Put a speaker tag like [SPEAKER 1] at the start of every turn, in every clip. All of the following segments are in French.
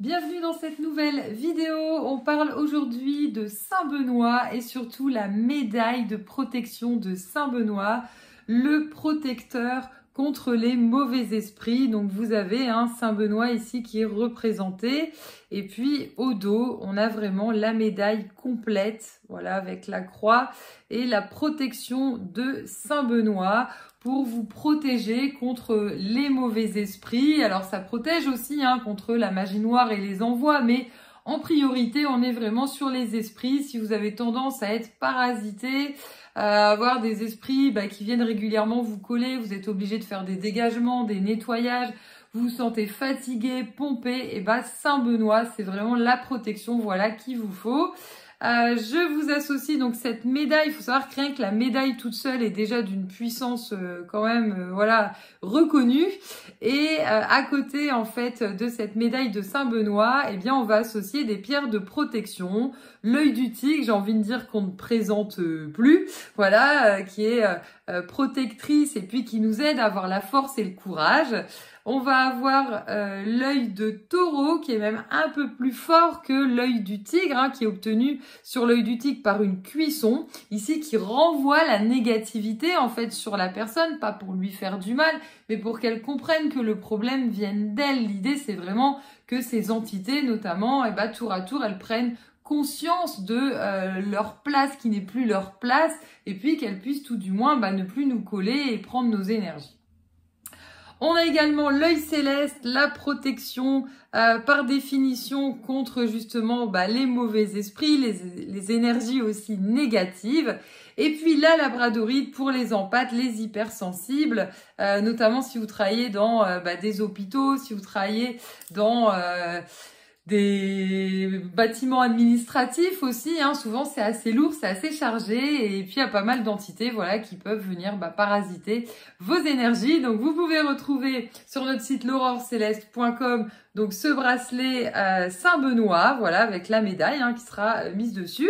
[SPEAKER 1] Bienvenue dans cette nouvelle vidéo. On parle aujourd'hui de Saint-Benoît et surtout la médaille de protection de Saint-Benoît, le protecteur contre les mauvais esprits. Donc vous avez Saint-Benoît ici qui est représenté. Et puis au dos, on a vraiment la médaille complète, voilà, avec la croix et la protection de Saint-Benoît pour vous protéger contre les mauvais esprits. Alors ça protège aussi contre la magie noire et les envois, mais en priorité, on est vraiment sur les esprits. Si vous avez tendance à être parasité, à avoir des esprits qui viennent régulièrement vous coller, vous êtes obligé de faire des dégagements, des nettoyages, vous vous sentez fatigué, pompé, et Saint-Benoît, c'est vraiment la protection, voilà, qu'il vous faut. Je vous associe donc cette médaille. Il faut savoir que rien que la médaille toute seule est déjà d'une puissance quand même voilà, reconnue. Et à côté en fait de cette médaille de Saint-Benoît, eh bien on va associer des pierres de protection. L'œil du tigre, j'ai envie de dire qu'on ne présente plus, voilà, qui est protectrice et puis qui nous aide à avoir la force et le courage. On va avoir l'œil de taureau qui est même un peu plus fort que l'œil du tigre, qui est obtenu sur l'œil du tigre par une cuisson, ici qui renvoie la négativité en fait sur la personne, pas pour lui faire du mal, mais pour qu'elle comprenne que le problème vienne d'elle. L'idée c'est vraiment que ces entités notamment, tour à tour, elles prennent conscience de leur place qui n'est plus leur place et puis qu'elles puissent tout du moins ne plus nous coller et prendre nos énergies. On a également l'œil céleste, la protection par définition contre justement les mauvais esprits, les énergies aussi négatives. Et puis la labradorite pour les empathes, les hypersensibles, notamment si vous travaillez dans des hôpitaux, si vous travaillez dans des bâtiments administratifs aussi, souvent c'est assez lourd, c'est assez chargé et puis il y a pas mal d'entités voilà, qui peuvent venir parasiter vos énergies. Donc vous pouvez retrouver sur notre site l'aurorecéleste.com donc ce bracelet Saint-Benoît, voilà, avec la médaille qui sera mise dessus.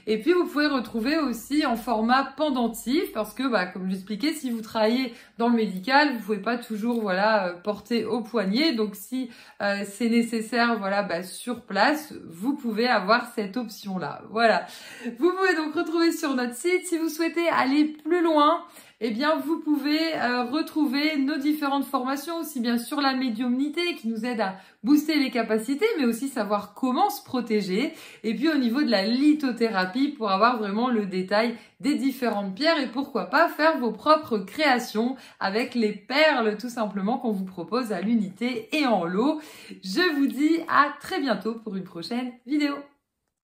[SPEAKER 1] Et puis vous pouvez retrouver aussi en format pendentif parce que comme je l'expliquais, si vous travaillez dans le médical, vous pouvez pas toujours voilà porter au poignet. Donc si c'est nécessaire voilà sur place, vous pouvez avoir cette option là. Voilà. Vous pouvez donc retrouver sur notre site. Si vous souhaitez aller plus loin, eh bien, vous pouvez retrouver nos différentes formations, aussi bien sur la médiumnité qui nous aide à booster les capacités, mais aussi savoir comment se protéger. Et puis au niveau de la lithothérapie pour avoir vraiment le détail des différentes pierres et pourquoi pas faire vos propres créations avec les perles tout simplement qu'on vous propose à l'unité et en lot. Je vous dis à très bientôt pour une prochaine vidéo.